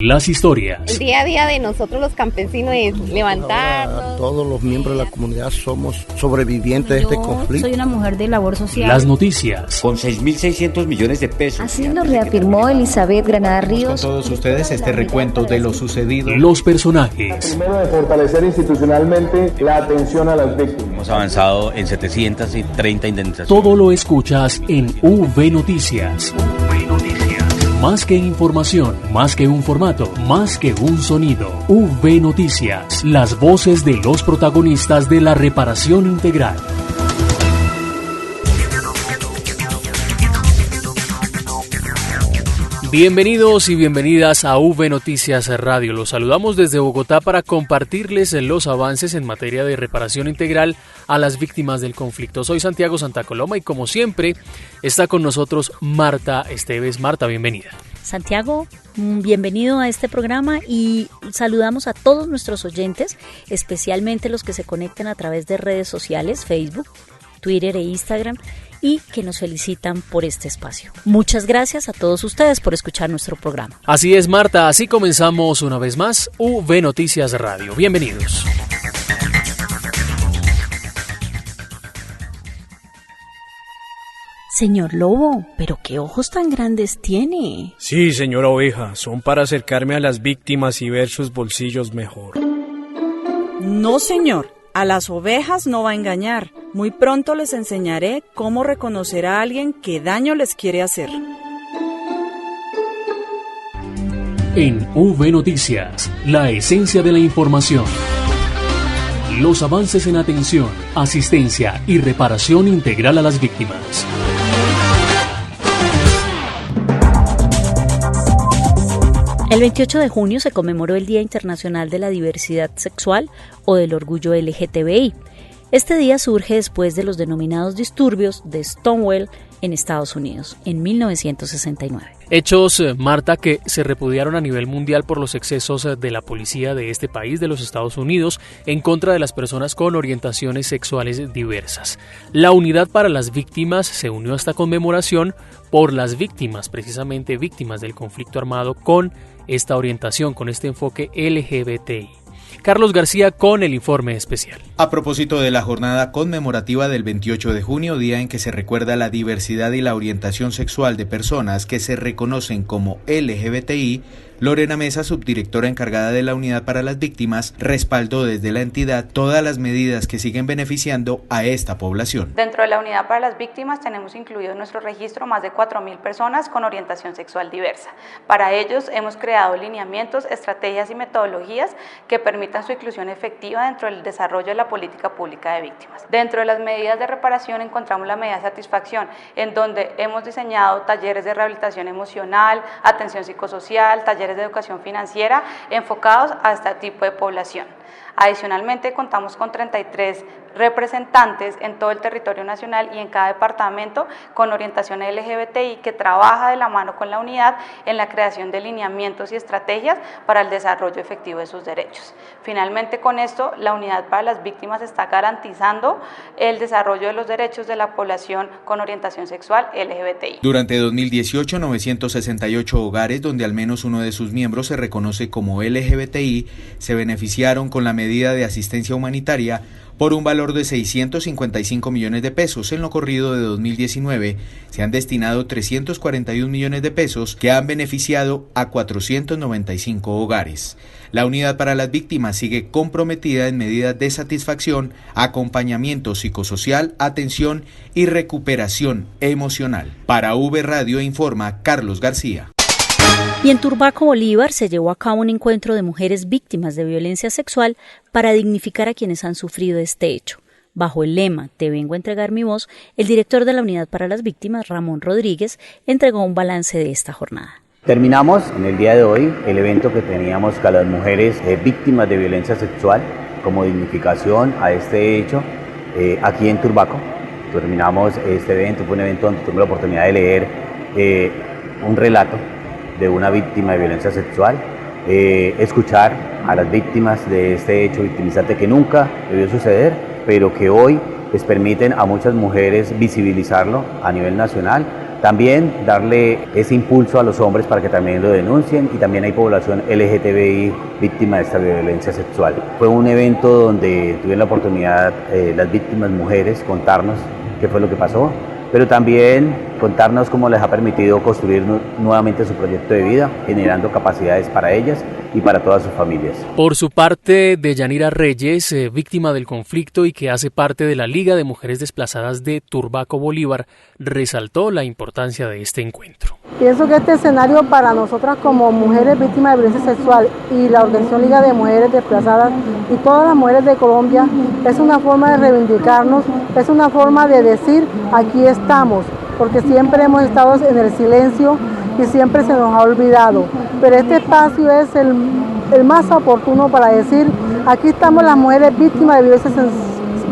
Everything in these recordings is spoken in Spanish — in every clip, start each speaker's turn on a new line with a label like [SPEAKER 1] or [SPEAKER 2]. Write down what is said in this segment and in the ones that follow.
[SPEAKER 1] Las historias.
[SPEAKER 2] El día a día de nosotros los campesinos es levantarnos.
[SPEAKER 3] Ahora, todos los miembros de la comunidad somos sobrevivientes de este conflicto.
[SPEAKER 4] Soy una mujer de labor social.
[SPEAKER 1] Las noticias.
[SPEAKER 5] Con 6.600 millones de pesos.
[SPEAKER 6] Así lo reafirmó Elizabeth Granada Ríos.
[SPEAKER 7] Con todos ustedes este recuento de lo sucedido.
[SPEAKER 1] Los personajes.
[SPEAKER 8] Primero, de fortalecer institucionalmente la atención a las víctimas.
[SPEAKER 5] Hemos avanzado en 730 indemnizaciones.
[SPEAKER 1] Todo lo escuchas en UV Noticias. Más que información, más que un formato, más que un sonido. UV Noticias, las voces de los protagonistas de la reparación integral. Bienvenidos y bienvenidas a UV Noticias Radio. Los saludamos desde Bogotá para compartirles los avances en materia de reparación integral a las víctimas del conflicto. Soy Santiago Santa Coloma y como siempre está con nosotros Marta Esteves. Marta, bienvenida.
[SPEAKER 9] Santiago, bienvenido a este programa y saludamos a todos nuestros oyentes, especialmente los que se conectan a través de redes sociales, Facebook, Twitter e Instagram, y que nos felicitan por este espacio. Muchas gracias a todos ustedes por escuchar nuestro programa.
[SPEAKER 1] Así es, Marta, así comenzamos una vez más UV Noticias Radio. Bienvenidos.
[SPEAKER 9] Señor Lobo, ¿pero qué ojos tan grandes tiene?
[SPEAKER 10] Sí, señora Oveja, son para acercarme a las víctimas y ver sus bolsillos mejor.
[SPEAKER 11] No, señor, a las ovejas no va a engañar. Muy pronto les enseñaré cómo reconocer a alguien que daño les quiere hacer.
[SPEAKER 1] En UV Noticias, la esencia de la información. Los avances en atención, asistencia y reparación integral a las víctimas.
[SPEAKER 9] El 28 de junio se conmemoró el Día Internacional de la Diversidad Sexual o del Orgullo LGTBI. Este día surge después de los denominados disturbios de Stonewall en Estados Unidos, en 1969.
[SPEAKER 1] Hechos, Marta, que se repudiaron a nivel mundial por los excesos de la policía de este país, de los Estados Unidos, en contra de las personas con orientaciones sexuales diversas. La Unidad para las Víctimas se unió a esta conmemoración por las víctimas, precisamente víctimas del conflicto armado con esta orientación, con este enfoque LGBTI. Carlos García con el informe especial.
[SPEAKER 7] A propósito de la jornada conmemorativa del 28 de junio, día en que se recuerda la diversidad y la orientación sexual de personas que se reconocen como LGBTI, Lorena Mesa, subdirectora encargada de la Unidad para las Víctimas, respaldó desde la entidad todas las medidas que siguen beneficiando a esta población.
[SPEAKER 12] Dentro de la Unidad para las Víctimas tenemos incluido en nuestro registro más de 4.000 personas con orientación sexual diversa. Para ellos hemos creado lineamientos, estrategias y metodologías que permitan su inclusión efectiva dentro del desarrollo de la política pública de víctimas. Dentro de las medidas de reparación encontramos la medida de satisfacción, en donde hemos diseñado talleres de rehabilitación emocional, atención psicosocial, talleres de educación financiera enfocados a este tipo de población. Adicionalmente, contamos con 33 representantes en todo el territorio nacional y en cada departamento con orientación LGBTI que trabaja de la mano con la unidad en la creación de lineamientos y estrategias para el desarrollo efectivo de sus derechos. Finalmente, con esto, la Unidad para las Víctimas está garantizando el desarrollo de los derechos de la población con orientación sexual LGBTI.
[SPEAKER 7] Durante 2018, 968 hogares donde al menos uno de sus miembros se reconoce como LGBTI se beneficiaron con la medida de asistencia humanitaria por un valor de 655 millones de pesos. En lo corrido de 2019 se han destinado 341 millones de pesos que han beneficiado a 495 hogares. La Unidad para las Víctimas sigue comprometida en medidas de satisfacción, acompañamiento psicosocial, atención y recuperación emocional. Para V Radio informa Carlos García.
[SPEAKER 9] Y en Turbaco, Bolívar, se llevó a cabo un encuentro de mujeres víctimas de violencia sexual para dignificar a quienes han sufrido este hecho. Bajo el lema "Te vengo a entregar mi voz", el director de la Unidad para las Víctimas, Ramón Rodríguez, entregó un balance de esta jornada.
[SPEAKER 13] Terminamos en el día de hoy el evento que teníamos con las mujeres víctimas de violencia sexual como dignificación a este hecho aquí en Turbaco. Terminamos este evento, fue un evento donde tuve la oportunidad de leer un relato de una víctima de violencia sexual, escuchar a las víctimas de este hecho victimizante que nunca debió suceder, pero que hoy les permiten a muchas mujeres visibilizarlo a nivel nacional, También darle ese impulso a los hombres para que también lo denuncien, y también hay población LGTBI víctima de esta violencia sexual. Fue un evento donde tuvieron la oportunidad las víctimas mujeres contarnos qué fue lo que pasó, pero también contarnos cómo les ha permitido construir nuevamente su proyecto de vida, generando capacidades para ellas y para todas sus familias.
[SPEAKER 1] Por su parte, Deyanira Reyes, víctima del conflicto y que hace parte de la Liga de Mujeres Desplazadas de Turbaco, Bolívar, resaltó la importancia de este encuentro.
[SPEAKER 4] Pienso que este escenario para nosotras como mujeres víctimas de violencia sexual y la Organización Liga de Mujeres Desplazadas y todas las mujeres de Colombia es una forma de reivindicarnos, es una forma de decir aquí estamos, porque siempre hemos estado en el silencio y siempre se nos ha olvidado. Pero este espacio es el más oportuno para decir, aquí estamos las mujeres víctimas de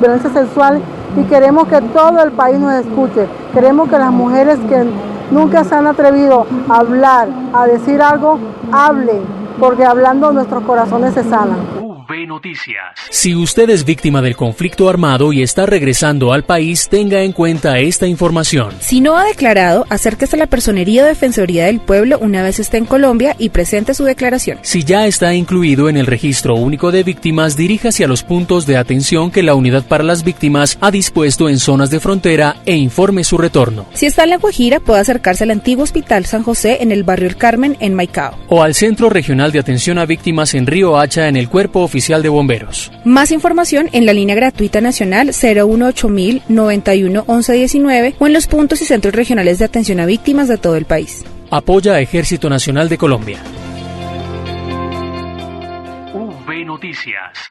[SPEAKER 4] violencia sexual y queremos que todo el país nos escuche. Queremos que las mujeres que nunca se han atrevido a hablar, a decir algo, hablen, porque hablando nuestros corazones se sanan.
[SPEAKER 1] Noticias. Si usted es víctima del conflicto armado y está regresando al país, tenga en cuenta esta información.
[SPEAKER 14] Si no ha declarado, acérquese a la Personería o Defensoría del Pueblo una vez esté en Colombia y presente su declaración.
[SPEAKER 1] Si ya está incluido en el Registro Único de Víctimas, diríjase a los puntos de atención que la Unidad para las Víctimas ha dispuesto en zonas de frontera e informe su retorno.
[SPEAKER 14] Si está en La Guajira, puede acercarse al antiguo Hospital San José en el barrio El Carmen, en Maicao.
[SPEAKER 1] O al Centro Regional de Atención a Víctimas en Río Hacha, en el Cuerpo Oficial de Bomberos.
[SPEAKER 14] Más información en la línea gratuita nacional 018.000 91 11 19 o en los puntos y centros regionales de atención a víctimas de todo el país.
[SPEAKER 1] Apoya Ejército Nacional de Colombia. Noticias.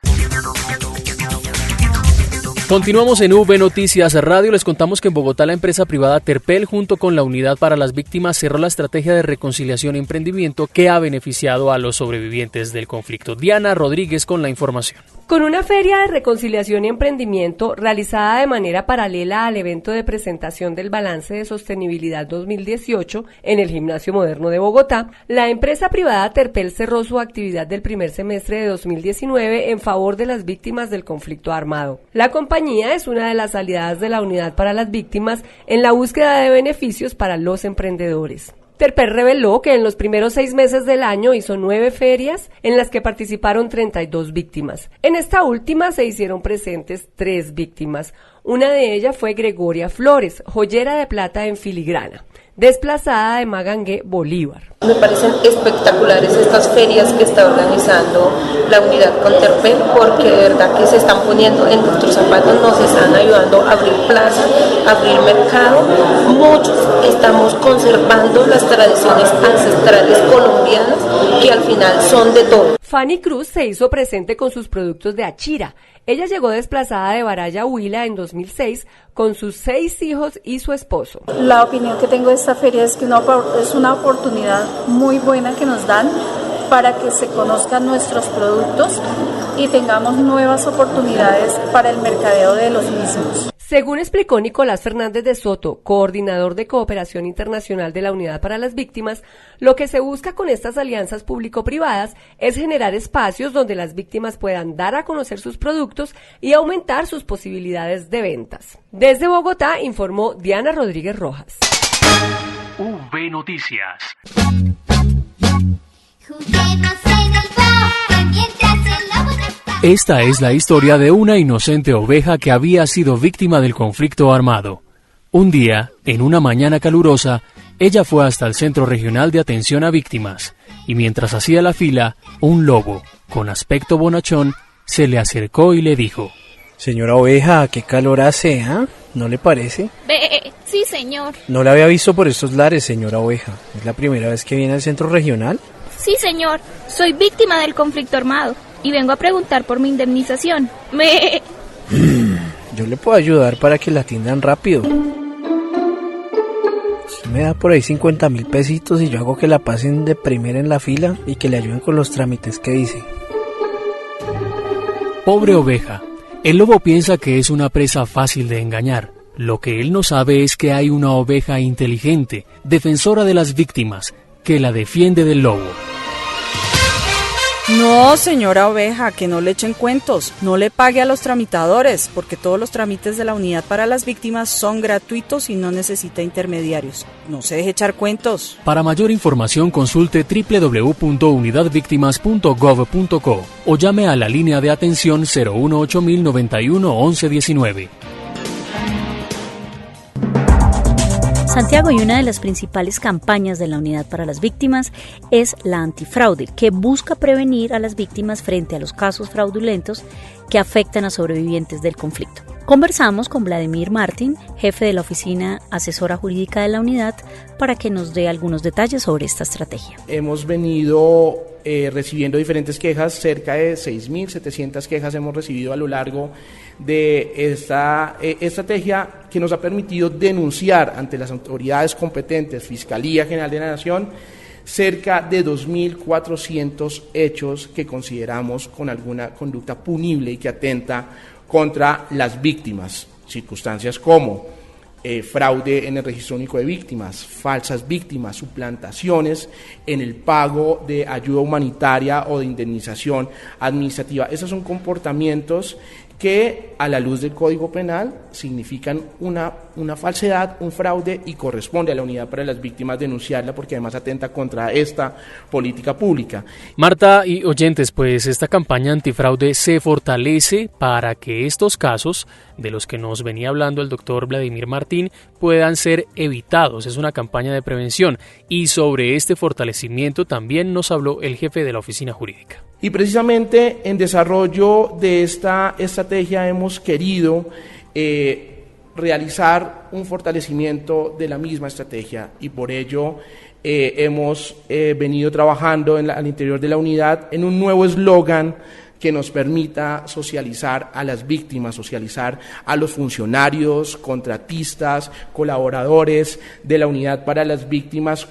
[SPEAKER 1] Continuamos en Noticias Radio. Les contamos que en Bogotá la empresa privada Terpel junto con la Unidad para las Víctimas cerró la estrategia de reconciliación y emprendimiento que ha beneficiado a los sobrevivientes del conflicto. Diana Rodríguez con la información.
[SPEAKER 15] Con una feria de reconciliación y emprendimiento realizada de manera paralela al evento de presentación del Balance de Sostenibilidad 2018 en el Gimnasio Moderno de Bogotá, la empresa privada Terpel cerró su actividad del primer semestre de 2019 en favor de las víctimas del conflicto armado. La compañía es una de las aliadas de la Unidad para las Víctimas en la búsqueda de beneficios para los emprendedores. Terpel reveló que en los primeros 6 meses del año hizo 9 ferias en las que participaron 32 víctimas. En esta última se hicieron presentes 3 víctimas. Una de ellas fue Gregoria Flores, joyera de plata en filigrana, desplazada de Magangué, Bolívar.
[SPEAKER 16] Me parecen espectaculares estas ferias que está organizando la unidad con Terpel, porque de verdad que se están poniendo en nuestros zapatos, nos están ayudando a abrir plaza, a abrir mercado. Muchos estamos conservando las tradiciones ancestrales colombianas que al final son de todo.
[SPEAKER 15] Fanny Cruz se hizo presente con sus productos de Achira. Ella llegó desplazada de Baraya, Huila en 2006 con sus 6 hijos y su esposo.
[SPEAKER 17] La opinión que tengo de esta feria es que es una oportunidad muy buena que nos dan para que se conozcan nuestros productos y tengamos nuevas oportunidades para el mercadeo de los mismos.
[SPEAKER 15] Según explicó Nicolás Fernández de Soto, coordinador de cooperación internacional de la Unidad para las Víctimas, lo que se busca con estas alianzas público-privadas es generar espacios donde las víctimas puedan dar a conocer sus productos y aumentar sus posibilidades de ventas. Desde Bogotá informó Diana Rodríguez Rojas.
[SPEAKER 1] Noticias. Esta es la historia de una inocente oveja que había sido víctima del conflicto armado. Un día, en una mañana calurosa, ella fue hasta el Centro Regional de Atención a Víctimas, y mientras hacía la fila, un lobo, con aspecto bonachón, se le acercó y le dijo:
[SPEAKER 10] Señora oveja, qué calor hace, ¿ah? ¿No le parece?
[SPEAKER 18] Sí, señor.
[SPEAKER 10] No la había visto por estos lares, señora oveja. ¿Es la primera vez que viene al Centro Regional?
[SPEAKER 18] Sí, señor. Soy víctima del conflicto armado y vengo a preguntar por mi indemnización.
[SPEAKER 10] Yo le puedo ayudar para que la atiendan rápido. Usted me da por ahí 50.000 pesitos y yo hago que la pasen de primera en la fila y que le ayuden con los trámites que dice.
[SPEAKER 1] Pobre oveja. El lobo piensa que es una presa fácil de engañar. Lo que él no sabe es que hay una oveja inteligente, defensora de las víctimas, que la defiende del lobo.
[SPEAKER 11] No, señora Oveja, que no le echen cuentos, no le pague a los tramitadores, porque todos los trámites de la Unidad para las Víctimas son gratuitos y no necesita intermediarios. No se deje echar cuentos.
[SPEAKER 1] Para mayor información consulte www.unidadvictimas.gov.co o llame a la línea de atención 018-091-1119.
[SPEAKER 9] Santiago, y una de las principales campañas de la Unidad para las Víctimas es la antifraude, que busca prevenir a las víctimas frente a los casos fraudulentos que afectan a sobrevivientes del conflicto. Conversamos con Vladimir Martín, jefe de la Oficina Asesora Jurídica de la Unidad, para que nos dé algunos detalles sobre esta estrategia.
[SPEAKER 19] Hemos venido recibiendo diferentes quejas, cerca de 6.700 quejas hemos recibido a lo largo de esta estrategia, que nos ha permitido denunciar ante las autoridades competentes, Fiscalía General de la Nación, cerca de 2.400 hechos que consideramos con alguna conducta punible y que atenta contra las víctimas, circunstancias como fraude en el registro único de víctimas, falsas víctimas, suplantaciones en el pago de ayuda humanitaria o de indemnización administrativa. Esos son comportamientos que a la luz del Código Penal significan una falsedad, un fraude, y corresponde a la Unidad para las Víctimas denunciarla, porque además atenta contra esta política pública.
[SPEAKER 1] Marta y oyentes, pues esta campaña antifraude se fortalece para que estos casos de los que nos venía hablando el doctor Vladimir Martín puedan ser evitados. Es una campaña de prevención, y sobre este fortalecimiento también nos habló el jefe de la Oficina Jurídica.
[SPEAKER 19] Y precisamente en desarrollo de esta estrategia hemos querido realizar un fortalecimiento de la misma estrategia, y por ello hemos venido trabajando al interior de la unidad en un nuevo eslogan que nos permita socializar a las víctimas, socializar a los funcionarios, contratistas, colaboradores de la Unidad para las Víctimas,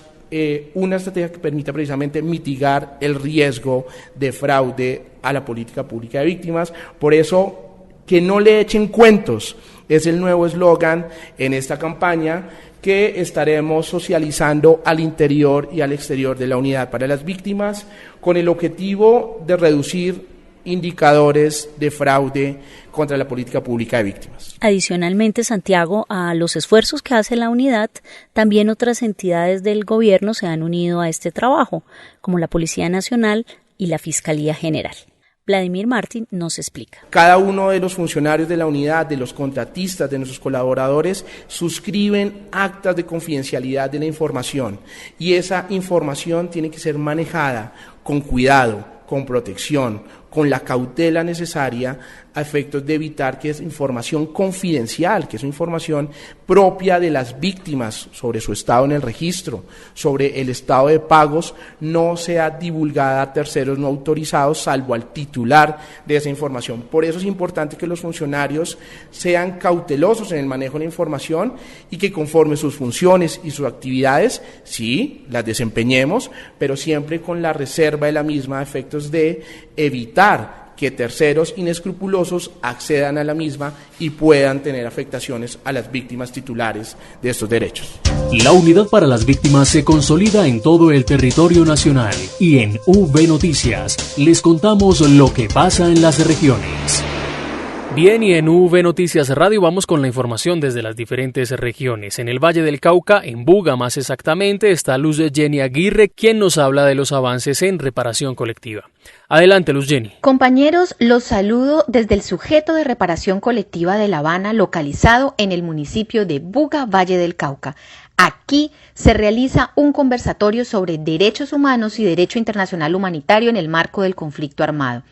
[SPEAKER 19] una estrategia que permita precisamente mitigar el riesgo de fraude a la política pública de víctimas. Por eso, que no le echen cuentos es el nuevo eslogan en esta campaña que estaremos socializando al interior y al exterior de la Unidad para las Víctimas, con el objetivo de reducir indicadores de fraude contra la política pública de víctimas.
[SPEAKER 9] Adicionalmente, Santiago, a los esfuerzos que hace la unidad, también otras entidades del gobierno se han unido a este trabajo, como la Policía Nacional y la Fiscalía General. Vladimir Martín nos explica.
[SPEAKER 19] Cada uno de los funcionarios de la unidad, de los contratistas, de nuestros colaboradores, suscriben actas de confidencialidad de la información, y esa información tiene que ser manejada con cuidado, con protección, con la cautela necesaria a efectos de evitar que esa información confidencial, que es información propia de las víctimas sobre su estado en el registro, sobre el estado de pagos, no sea divulgada a terceros no autorizados, salvo al titular de esa información. Por eso es importante que los funcionarios sean cautelosos en el manejo de la información, y que conforme sus funciones y sus actividades, sí, las desempeñemos, pero siempre con la reserva de la misma a efectos de evitar que terceros inescrupulosos accedan a la misma y puedan tener afectaciones a las víctimas titulares de estos derechos.
[SPEAKER 1] La Unidad para las Víctimas se consolida en todo el territorio nacional, y en UV Noticias les contamos lo que pasa en las regiones. Bien, y en UV Noticias Radio vamos con la información desde las diferentes regiones. En el Valle del Cauca, en Buga más exactamente, está Luz Jenny Aguirre, quien nos habla de los avances en reparación colectiva. Adelante, Luz Jenny.
[SPEAKER 20] Compañeros, los saludo desde el sujeto de reparación colectiva de La Habana, localizado en el municipio de Buga, Valle del Cauca. Aquí se realiza un conversatorio sobre derechos humanos y derecho internacional humanitario en el marco del conflicto armado.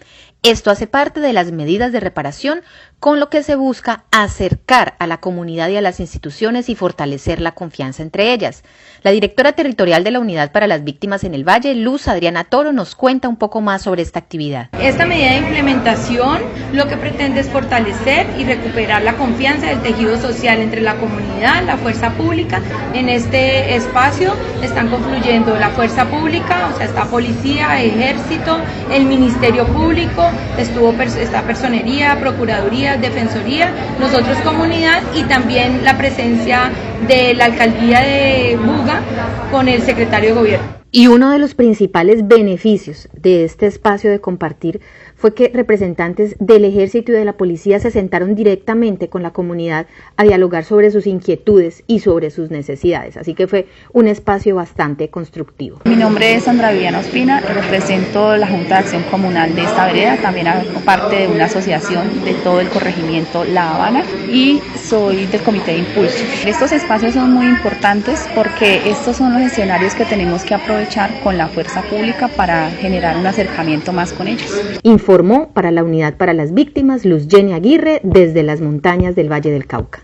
[SPEAKER 20] Esto hace parte de las medidas de reparación, con lo que se busca acercar a la comunidad y a las instituciones y fortalecer la confianza entre ellas. La directora territorial de la Unidad para las Víctimas en el Valle, Luz Adriana Toro, nos cuenta un poco más sobre esta actividad.
[SPEAKER 21] Esta medida de implementación lo que pretende es fortalecer y recuperar la confianza del tejido social entre la comunidad, la fuerza pública. En este espacio están confluyendo la fuerza pública, o sea, está policía, ejército, el Ministerio Público, está personería, procuraduría, defensoría, nosotros comunidad, y también la presencia de la alcaldía de Buga con el secretario de gobierno.
[SPEAKER 20] Y uno de los principales beneficios de este espacio de compartir fue que representantes del Ejército y de la Policía se sentaron directamente con la comunidad a dialogar sobre sus inquietudes y sobre sus necesidades. Así que fue un espacio bastante constructivo.
[SPEAKER 2] Mi nombre es Sandra Viviana Ospina, represento la Junta de Acción Comunal de esta vereda, también hago parte de una asociación de todo el corregimiento La Habana y soy del Comité de Impulso. Estos espacios son muy importantes porque estos son los escenarios que tenemos que aprovechar con la fuerza pública para generar un acercamiento más con ellos.
[SPEAKER 20] Informó para la Unidad para las Víctimas Luz Jenny Aguirre desde las montañas del Valle del Cauca.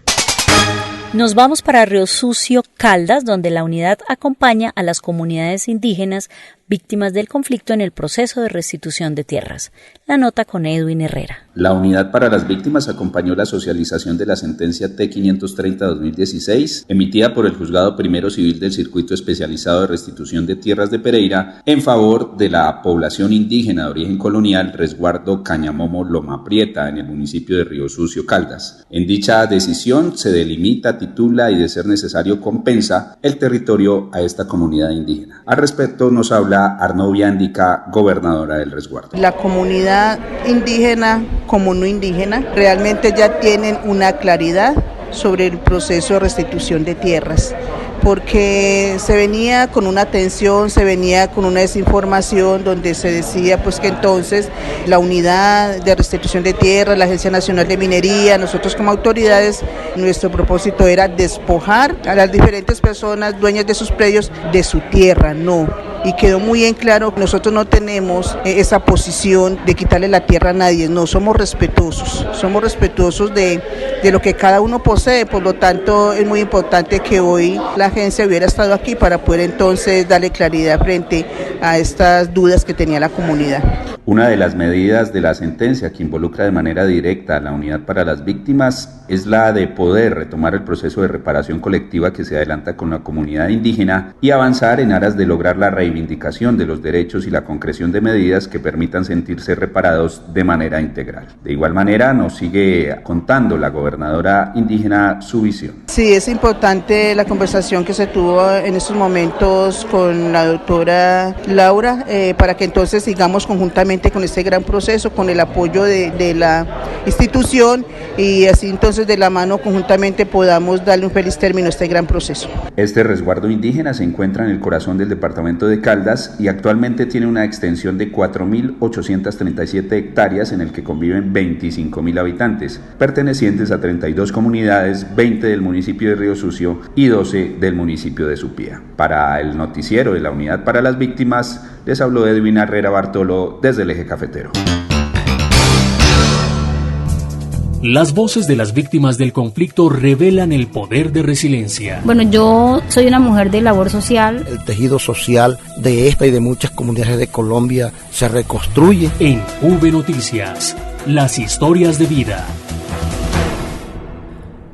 [SPEAKER 9] Nos vamos para Río Sucio, Caldas, donde la unidad acompaña a las comunidades indígenas víctimas del conflicto en el proceso de restitución de tierras. La nota con Edwin Herrera.
[SPEAKER 22] La Unidad para las Víctimas acompañó la socialización de la sentencia T-530-2016, emitida por el Juzgado Primero Civil del Circuito Especializado de Restitución de Tierras de Pereira, en favor de la población indígena de origen colonial Resguardo Cañamomo Loma Prieta, en el municipio de Río Sucio, Caldas. En dicha decisión se delimita, titula y, de ser necesario, compensa el territorio a esta comunidad indígena. Al respecto nos habla Arnau Viandica, gobernadora del Resguardo.
[SPEAKER 23] La comunidad indígena como no indígena realmente ya tienen una claridad sobre el proceso de restitución de tierras, porque se venía con una tensión, se venía con una desinformación donde se decía pues que entonces la unidad de restitución de tierras, la Agencia Nacional de Minería, nosotros como autoridades, nuestro propósito era despojar a las diferentes personas dueñas de sus predios de su tierra, no. Y quedó muy en claro que nosotros no tenemos esa posición de quitarle la tierra a nadie, no, somos respetuosos de lo que cada uno posee, por lo tanto es muy importante que hoy la agencia hubiera estado aquí para poder entonces darle claridad frente a estas dudas que tenía la comunidad.
[SPEAKER 22] Una de las medidas de la sentencia que involucra de manera directa a la Unidad para las Víctimas es la de poder retomar el proceso de reparación colectiva que se adelanta con la comunidad indígena y avanzar en aras de lograr la reivindicación de los derechos y la concreción de medidas que permitan sentirse reparados de manera integral. De igual manera nos sigue contando la gobernadora indígena su visión.
[SPEAKER 23] Sí, es importante la conversación que se tuvo en estos momentos con la doctora Laura para que entonces sigamos conjuntamente con este gran proceso, con el apoyo de la institución y así entonces de la mano conjuntamente podamos darle un feliz término a este gran proceso.
[SPEAKER 22] Este resguardo indígena se encuentra en el corazón del departamento de Caldas y actualmente tiene una extensión de 4.837 hectáreas en el que conviven 25.000 habitantes, pertenecientes a 32 comunidades, 20 del municipio de Río Sucio y 12 del municipio de Supía. Para el noticiero de la Unidad para las Víctimas, les habló Edwin Herrera Bartolo desde el Eje Cafetero.
[SPEAKER 1] Las voces de las víctimas del conflicto revelan el poder de resiliencia.
[SPEAKER 24] Bueno, yo soy una mujer de labor social.
[SPEAKER 3] El tejido social de esta y de muchas comunidades de Colombia se reconstruye.
[SPEAKER 1] En V Noticias, las historias de vida.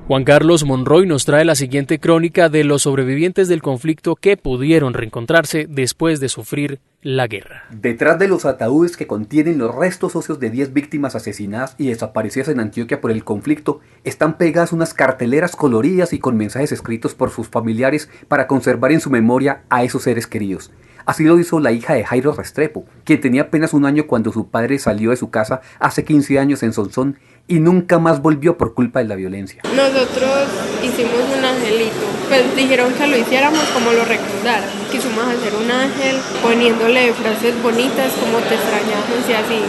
[SPEAKER 1] Juan Carlos Monroy nos trae la siguiente crónica de los sobrevivientes del conflicto que pudieron reencontrarse después de sufrir la guerra.
[SPEAKER 25] Detrás de los ataúdes que contienen los restos óseos de 10 víctimas asesinadas y desaparecidas en Antioquia por el conflicto, están pegadas unas carteleras coloridas y con mensajes escritos por sus familiares para conservar en su memoria a esos seres queridos. Así lo hizo la hija de Jairo Restrepo, quien tenía apenas un año cuando su padre salió de su casa hace 15 años en Sonsón y nunca más volvió por culpa de la violencia.
[SPEAKER 26] Nosotros hicimos un angelito, pues dijeron que lo hiciéramos como lo recomendaran. Quisimos hacer un ángel poniéndole frases bonitas como te extrañamos y así.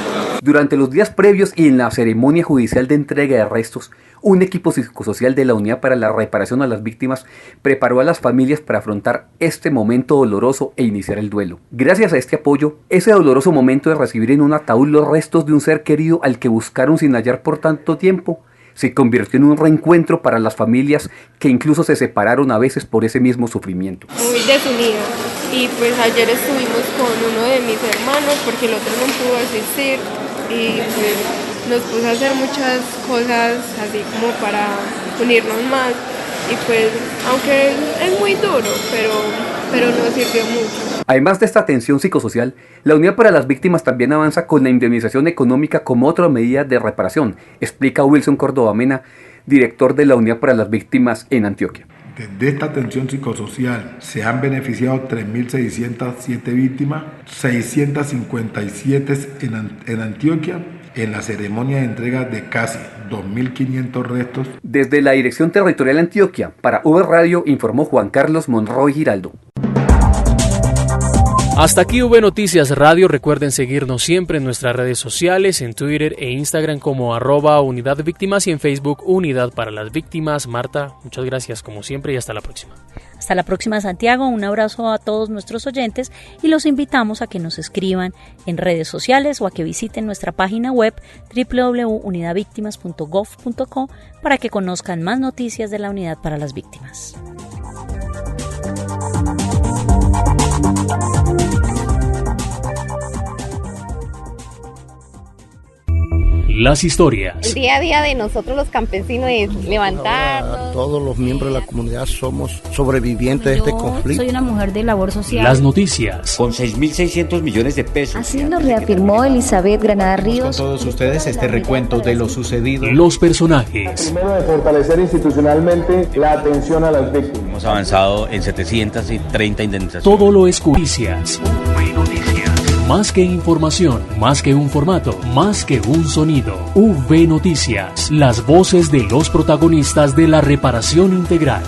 [SPEAKER 25] Durante los días previos y en la ceremonia judicial de entrega de restos, un equipo psicosocial de la Unidad para la Reparación a las Víctimas preparó a las familias para afrontar este momento doloroso e iniciar el duelo. Gracias a este apoyo, ese doloroso momento de recibir en un ataúd los restos de un ser querido al que buscaron sin hallar por tanto tiempo, se convirtió en un reencuentro para las familias que incluso se separaron a veces por ese mismo sufrimiento.
[SPEAKER 26] Muy desunidas. Y pues ayer estuvimos con uno de mis hermanos porque el otro no pudo asistir y pues nos puso a hacer muchas cosas así como para unirnos más y pues aunque es muy duro, pero nos sirvió mucho.
[SPEAKER 25] Además de esta atención psicosocial, la Unidad para las Víctimas también avanza con la indemnización económica como otra medida de reparación, explica Wilson Córdoba Mena, director de la Unidad para las Víctimas en Antioquia.
[SPEAKER 5] Desde esta atención psicosocial se han beneficiado 3.607 víctimas, 657 en Antioquia, en la ceremonia de entrega de casi 2.500 restos.
[SPEAKER 25] Desde la Dirección Territorial Antioquia, para V Radio, informó Juan Carlos Monroy Giraldo.
[SPEAKER 1] Hasta aquí V Noticias Radio. Recuerden seguirnos siempre en nuestras redes sociales, en Twitter e Instagram como @Unidad Víctimas y en Facebook Unidad para las Víctimas. Marta, muchas gracias como siempre y hasta la próxima.
[SPEAKER 9] Hasta la próxima, Santiago. Un abrazo a todos nuestros oyentes y los invitamos a que nos escriban en redes sociales o a que visiten nuestra página web www.unidadvictimas.gov.co para que conozcan más noticias de la Unidad para las Víctimas.
[SPEAKER 1] Las historias.
[SPEAKER 6] El día a día de nosotros los campesinos es levantarnos.
[SPEAKER 3] Todos los miembros de la comunidad somos sobrevivientes de este conflicto.
[SPEAKER 24] Soy una mujer de labor social.
[SPEAKER 1] Las noticias.
[SPEAKER 7] Con 6.600 millones de pesos.
[SPEAKER 8] Así lo reafirmó Elizabeth Granada Ríos.
[SPEAKER 7] Con todos ustedes este recuento de lo sucedido.
[SPEAKER 1] Los personajes.
[SPEAKER 12] Primero, de fortalecer institucionalmente la atención a las víctimas.
[SPEAKER 7] Hemos avanzado en 730 indemnizaciones.
[SPEAKER 1] Todo lo escuchas. Más que información, más que un formato, más que un sonido. V Noticias, las voces de los protagonistas de la reparación integral.